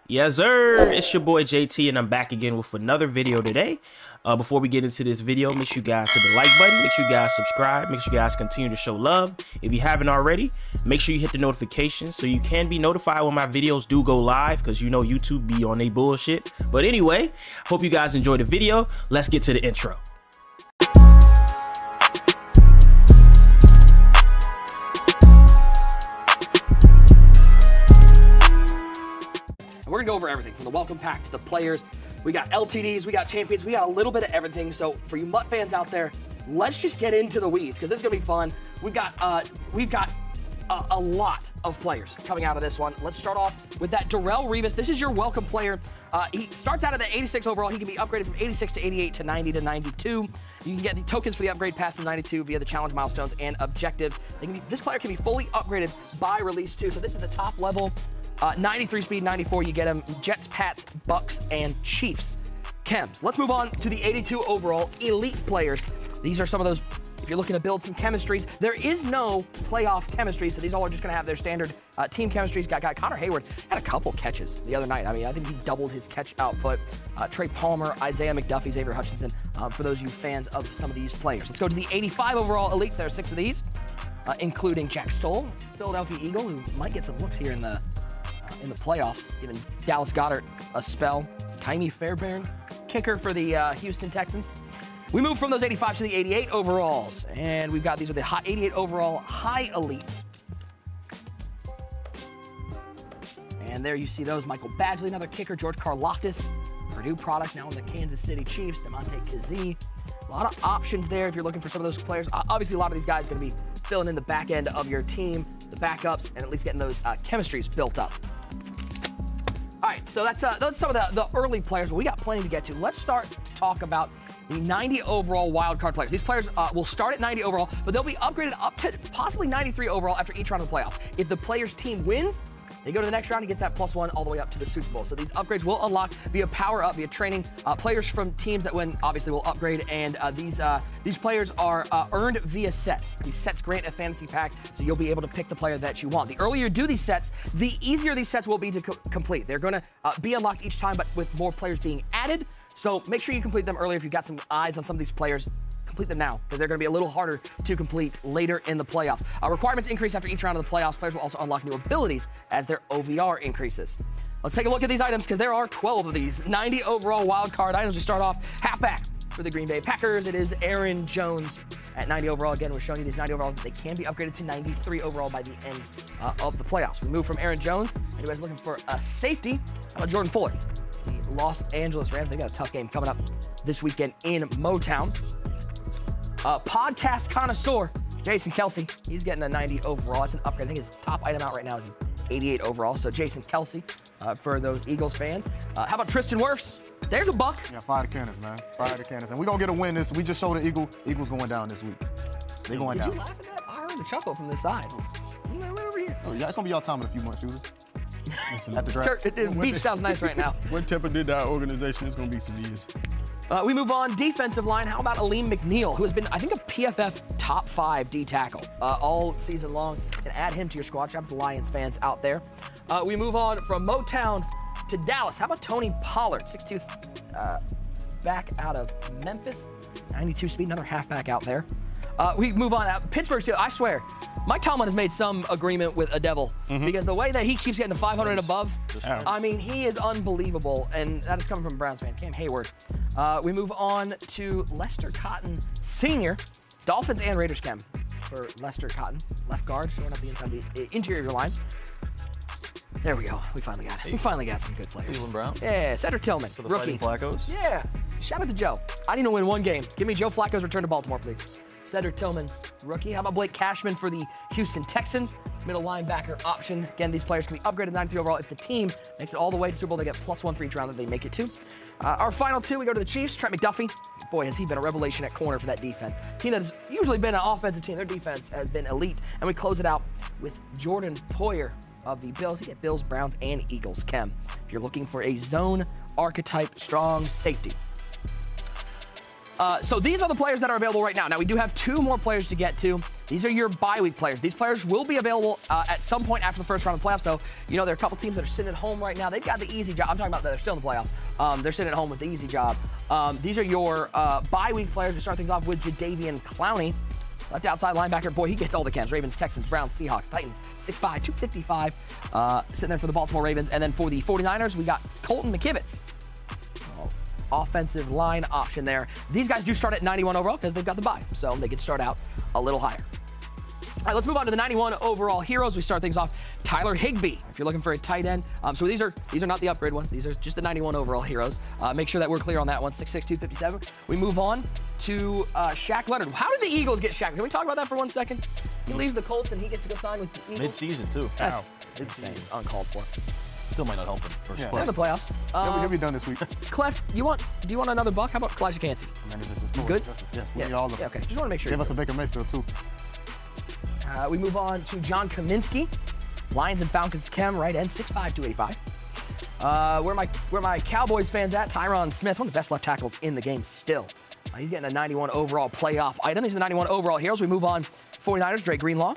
Yes, sir. It's your boy JT, and I'm back again with another video today. Before we get into this video, make sure you guys hit the like button. Make sure you guys subscribe. Make sure you guys continue to show love. If you haven't already, make sure you hit the notifications so you can be notified when my videos do go live, because you know YouTube be on they bullshit. But anyway, hope you guys enjoy the video. Let's get to the intro. We're gonna go over everything from the welcome pack to the players. We got LTDs, we got champions, we got a little bit of everything. So for you MUT fans out there, let's just get into the weeds because this is gonna be fun. We've got a lot of players coming out of this one. Let's start off with that Darrell Revis. This is your welcome player. He starts out at the 86 overall. He can be upgraded from 86 to 88 to 90 to 92. You can get the tokens for the upgrade path to 92 via the challenge milestones and objectives. This player can be fully upgraded by release 2. So this is the top level. 93 speed, 94, you get him. Jets, Pats, Bucks, and Chiefs. Chems. Let's move on to the 82 overall elite players. These are some of those, if you're looking to build some chemistries. There is no playoff chemistry, so these all are just going to have their standard team chemistries. Got Connor Hayward had a couple catches the other night. I mean, I think he doubled his catch output. Trey Palmer, Isaiah McDuffie, Xavier Hutchinson, for those of you fans of some of these players. Let's go to the 85 overall elites. There are 6 of these, including Jack Stoll, Philadelphia Eagle, who might get some looks here in the playoffs, giving Dallas Goedert a spell. Tiny Fairbairn, kicker for the Houston Texans. We move from those 85 to the 88 overalls, and we've got these are the 88 overall high elites. And there you see those. Michael Badgley, another kicker. George Karlaftis, Purdue product, now in the Kansas City Chiefs. Demonte Kazee. A lot of options there if you're looking for some of those players. Obviously, a lot of these guys are going to be filling in the back end of your team, the backups, and at least getting those chemistries built up. All right, so that's some of the early players, but we got plenty to get to. Let's start to talk about the 90 overall wildcard players. These players will start at 90 overall, but they'll be upgraded up to possibly 93 overall after each round of the playoffs. If the player's team wins, they go to the next round and get that +1 all the way up to the Super Bowl. So these upgrades will unlock via power up, via training. Players from teams that win obviously will upgrade, and these players are earned via sets. These sets grant a fantasy pack, so you'll be able to pick the player that you want. The earlier you do these sets, the easier these sets will be to complete. They're going to be unlocked each time, but with more players being added. So make sure you complete them earlier if you've got some eyes on some of these players. Complete them now, because they're going to be a little harder to complete later in the playoffs. Requirements increase after each round of the playoffs. Players will also unlock new abilities as their OVR increases. Let's take a look at these items, because there are 12 of these 90 overall wildcard items. We start off halfback for the Green Bay Packers. It is Aaron Jones at 90 overall. Again, we're showing you these 90 overall. They can be upgraded to 93 overall by the end of the playoffs. We move from Aaron Jones. Anybody's looking for a safety? How about Jordan Fuller? The Los Angeles Rams. They got a tough game coming up this weekend in Motown. Podcast connoisseur, Jason Kelsey. He's getting a 90 overall. That's an upgrade. I think his top item out right now is an 88 overall. So Jason Kelsey for those Eagles fans. How about Tristan Wirfs? There's a buck. Yeah, fire the cannons, man. Fire the cannons. And we're going to get a win this. We just showed the Eagles going down this week. They're going down. Did you laugh at that? I heard the chuckle from this side. Right over here. Oh, yeah, it's going to be y'all time in a few months, Susan. At the draft. The beach sounds nice right now. What Temper did to our organization is going to be some years. We move on, defensive line. How about Aleem McNeil, who has been, I think, a PFF top 5 D tackle all season long, and add him to your squad. Shout out to the Lions fans out there. We move on from Motown to Dallas. How about Tony Pollard, 6'2", back out of Memphis, 92 speed, another halfback out there. We move on, Pittsburgh, too. I swear, Mike Tomlin has made some agreement with a devil, because the way that he keeps getting to 500 and above, I mean, he is unbelievable, and that is coming from a Browns fan, Cam Hayward. We move on to Lester Cotton Sr., Dolphins and Raiders chem for Lester Cotton, left guard, showing up the inside the interior line. There we go. We finally got it. We finally got some good players. Cleveland Brown. Yeah, Cedric Tillman, For the rookie. Fighting Flaccos. Yeah. Shout out to Joe. I need to win one game. Give me Joe Flacco's return to Baltimore, please. Cedric Tillman, rookie. How about Blake Cashman for the Houston Texans? Middle linebacker option. Again, these players can be upgraded 93 overall if the team makes it all the way to Super Bowl. They get +1 for each round that they make it to. Our final 2, we go to the Chiefs. Trent McDuffie. Boy, has he been a revelation at corner for that defense. Team that has usually been an offensive team. Their defense has been elite. And we close it out with Jordan Poyer of the Bills. You get Bills, Browns, and Eagles chem if you're looking for a zone archetype strong safety. So these are the players that are available right now. Now, we do have 2 more players to get to. These are your bye week players. These players will be available at some point after the first round of the playoffs. So, you know, there are a couple teams that are sitting at home right now. They've got the easy job. I'm talking about that they're still in the playoffs. They're sitting at home with the easy job. These are your bye week players. We start things off with Jadeveon Clowney. Left outside linebacker. Boy, he gets all the cams. Ravens, Texans, Browns, Seahawks, Titans. 6'5", 255. Sitting there for the Baltimore Ravens. And then for the 49ers, we got Colton McKivitz. Offensive line option there. These guys do start at 91 overall because they've got the bye. So they can start out a little higher. All right, let's move on to the 91 overall heroes. We start things off. Tyler Higbee, if you're looking for a tight end. So these are not the upgrade ones. These are just the 91 overall heroes. Make sure that we're clear on that one. 6'6", 257. We move on to Shaq Leonard. How did the Eagles get Shaq? Can we talk about that for 1 second? He leaves the Colts and he gets to go sign with the Eagles. Mid-season, too. That's insane. It's uncalled for. Still might not help him. They're in the playoffs. He'll be done this week. Clef, do you want another buck? How about Kalijah Cansey? Good? Yes, we need all of them. Yeah, okay. Just want to make sure. Give us a Baker Mayfield, too. We move on to John Kaminsky. Lions and Falcons chem, right end, 6'5", 285. Where my Cowboys fans at? Tyron Smith, one of the best left tackles in the game still. He's getting a 91 overall playoff item. These are the 91 overall heroes. We move on. 49ers, Dre Greenlaw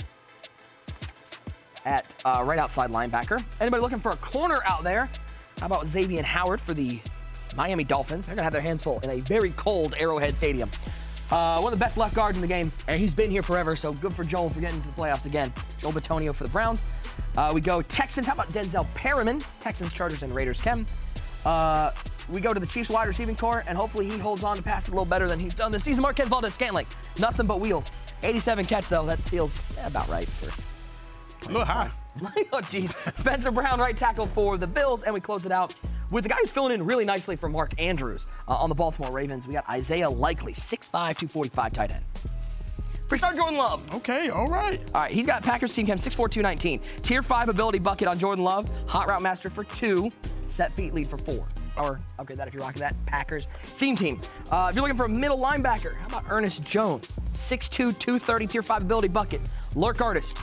at right outside linebacker. Anybody looking for a corner out there? How about Xavier Howard for the Miami Dolphins? They're going to have their hands full in a very cold Arrowhead Stadium. One of the best left guards in the game, and he's been here forever, so good for Joel for getting into the playoffs again. Joel Bitonio for the Browns. We go Texans. How about Denzel Perriman? Texans, Chargers, and Raiders chem. We go to the Chiefs wide receiving core, and hopefully he holds on to pass it a little better than he's done this season. Marquez Valdez-Scantling. Nothing but wheels. 87 catch, though. That feels about right for a little high. Oh, geez. Spencer Brown, right tackle for the Bills, and we close it out with the guy who's filling in really nicely for Mark Andrews on the Baltimore Ravens. We got Isaiah Likely, 6'5", 245 tight end. Pre-start Jordan Love. Okay, all right. All right, he's got Packers team chem, 6'4", 219. Tier 5 ability bucket on Jordan Love. Hot route master for 2. Set feet lead for 4. Or, okay, that if you're rocking that. Packers theme team. If you're looking for a middle linebacker, how about Ernest Jones? 6'2", 230, tier 5 ability bucket. Lurk artist,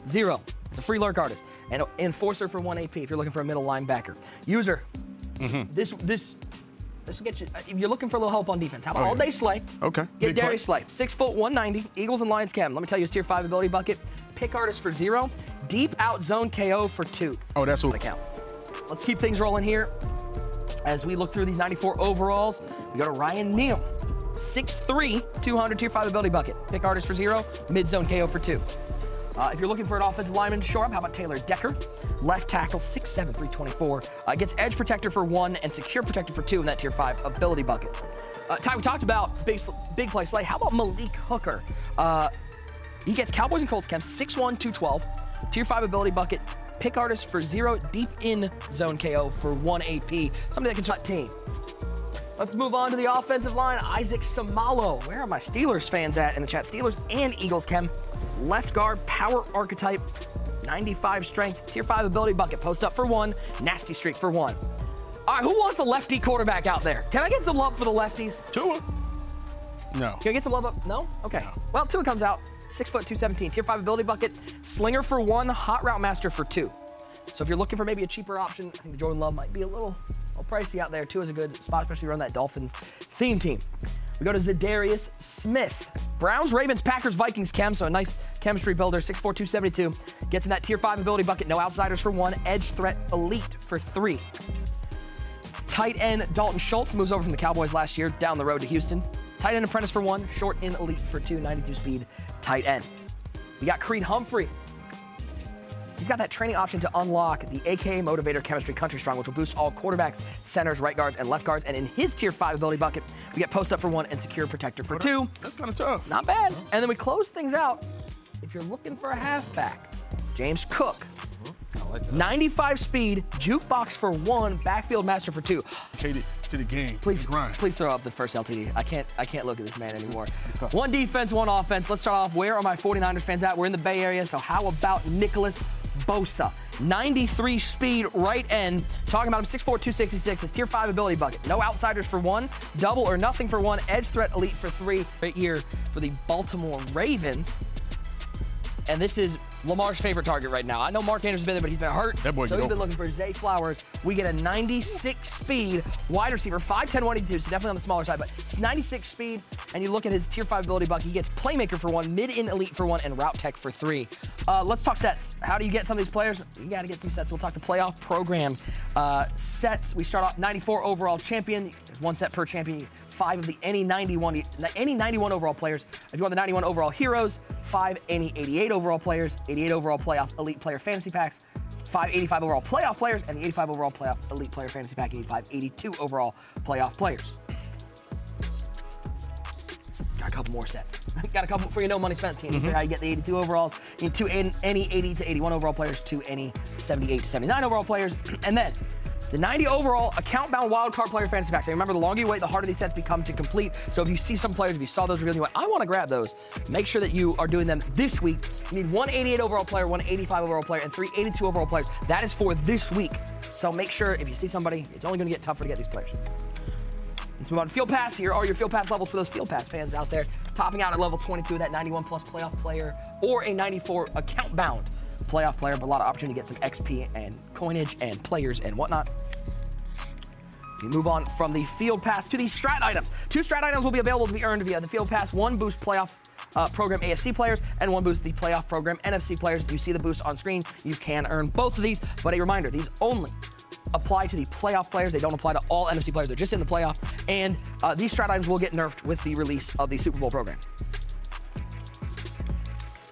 0. It's a free lurk artist. And enforcer for 1 AP if you're looking for a middle linebacker. User, this will get you, if you're looking for a little help on defense, how about All Day Slay? Okay. Get Darius Slay, 6', 190, Eagles and Lions chem. Let me tell you his tier 5 ability bucket. Pick artist for 0, deep out zone KO for 2. Oh, that's what account. Let's keep things rolling here. As we look through these 94 overalls, we go to Ryan Neal, 6'3", 200, tier 5 ability bucket. Pick artist for 0, mid zone KO for 2. If you're looking for an offensive lineman, shore up, how about Taylor Decker? Left tackle, 6'7", 324. Gets edge protector for 1 and secure protector for 2 in that tier 5 ability bucket. Ty, we talked about big play slay. How about Malik Hooker? He gets Cowboys and Colts chem, 6'1", 212. Tier 5 ability bucket. Pick artist for 0, deep in zone KO for 1 AP. Somebody that can shot team. Let's move on to the offensive line. Isaac Samalo. Where are my Steelers fans at in the chat? Steelers and Eagles chem. Left guard, power archetype, 95 strength, tier 5 ability bucket. Post up for 1, nasty streak for 1. All right, who wants a lefty quarterback out there? Can I get some love for the lefties? Tua. No. Can I get some love up? No? Okay. No. Well, Tua comes out, 6', 217, tier 5 ability bucket, slinger for 1, hot route master for 2. So if you're looking for maybe a cheaper option, I think the Jordan Love might be a little pricey out there. Tua's a good spot, especially around that Dolphins theme team. We go to Zadarius Smith. Browns, Ravens, Packers, Vikings chem, so a nice chemistry builder, 6'4", 272. Gets in that tier 5 ability bucket, no outsiders for 1, edge threat elite for 3. Tight end Dalton Schultz moves over from the Cowboys last year, down the road to Houston. Tight end apprentice for 1, short in elite for 2, 92 speed, tight end. We got Creed Humphrey. He's got that training option to unlock the AKA Motivator Chemistry Country Strong, which will boost all quarterbacks, centers, right guards, and left guards. And in his tier 5 ability bucket, we get post up for 1 and secure protector for 2. That's kind of tough. Not bad. And then we close things out. If you're looking for a halfback, James Cook. I like that. 95 speed, jukebox for 1, backfield master for 2. To the game. Please throw up the first LTD. I can't look at this man anymore. 1 defense, 1 offense. Let's start off. Where are my 49ers fans at? We're in the Bay Area, so how about Nicholas Bosa? 93 speed, right end. Talking about him, 6'4", 266. His tier 5 ability bucket. No outsiders for 1, double or nothing for 1, edge threat elite for 3. Great year for the Baltimore Ravens. And this is Lamar's favorite target right now. I know Mark Anderson's been there, but he's been hurt. That boy so get he's been open. looking for Zay Flowers. We get a 96 speed wide receiver, 5'10", 182, so definitely on the smaller side, but it's 96 speed, and you look at his tier 5 ability bucket, he gets playmaker for 1, mid-in elite for 1, and route tech for 3. Let's talk sets. How do you get some of these players? You got to get some sets. We'll talk the playoff program sets. We start off 94 overall champion. There's 1 set per champion. 5 of the any 91 overall players. If you want the 91 overall heroes, 5 any 88 overall players, 88 overall playoff elite player fantasy packs, 5 85 overall playoff players, and the 85 overall playoff elite player fantasy pack, 85 82 overall playoff players. Got a couple more sets. Got a couple for your no money spent team. So how you get the 82 overalls. You need 2 any 80 to 81 overall players, 2 any 78 to 79 overall players, and then the 90 overall account-bound wildcard player fantasy packs. So remember, the longer you wait, the harder these sets become to complete. So if you see some players, if you saw those revealed, you went, I want to grab those. Make sure that you are doing them this week. You need 1 88 overall player, 1 85 overall player, and 3 82 overall players. That is for this week. So make sure if you see somebody, it's only going to get tougher to get these players. Let's move on to Field Pass. Here are your Field Pass levels for those Field Pass fans out there. Topping out at level 22, that 91 plus playoff player, or a 94 account-bound playoff player, but a lot of opportunity to get some XP and coinage and players and whatnot. We move on from the Field Pass to the strat items. 2 strat items will be available to be earned via the Field Pass. 1 boost playoff program AFC players, and 1 boost the playoff program NFC players. You see the boost on screen. You can earn both of these, but a reminder, these only apply to the playoff players. They don't apply to all NFC players. They're just in the playoff, and these strat items will get nerfed with the release of the Super Bowl program.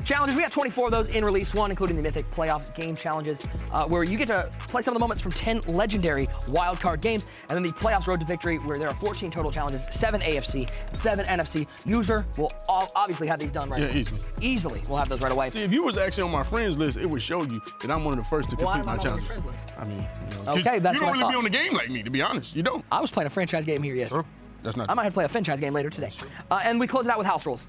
Challenges, we got 24 of those in Release 1, including the Mythic Playoff Game Challenges, where you get to play some of the moments from 10 legendary wildcard games, and then the Playoffs Road to Victory, where there are 14 total challenges, 7 AFC, 7 NFC. User will obviously have these done right away. Easily. Easily, we'll have those right away. See, if you was actually on my friends list, it would show you that I'm one of the first to complete my challenge. I mean, you know, Okay, that's you what I don't really thought. be on the game like me, to be honest. You don't. I was playing a franchise game here, yes. That's not I might have to play a franchise game later today. And we close it out with house rules.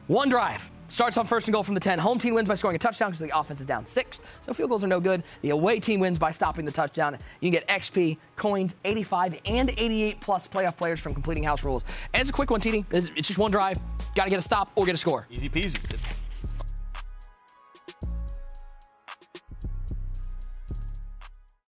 1 drive. Starts on 1st and goal from the 10. Home team wins by scoring a touchdown because the offense is down 6. So field goals are no good. The away team wins by stopping the touchdown. You can get XP, coins, 85 and 88 plus playoff players from completing house rules. And it's a quick one, TD. It's just 1 drive. Got to get a stop or get a score. Easy peasy.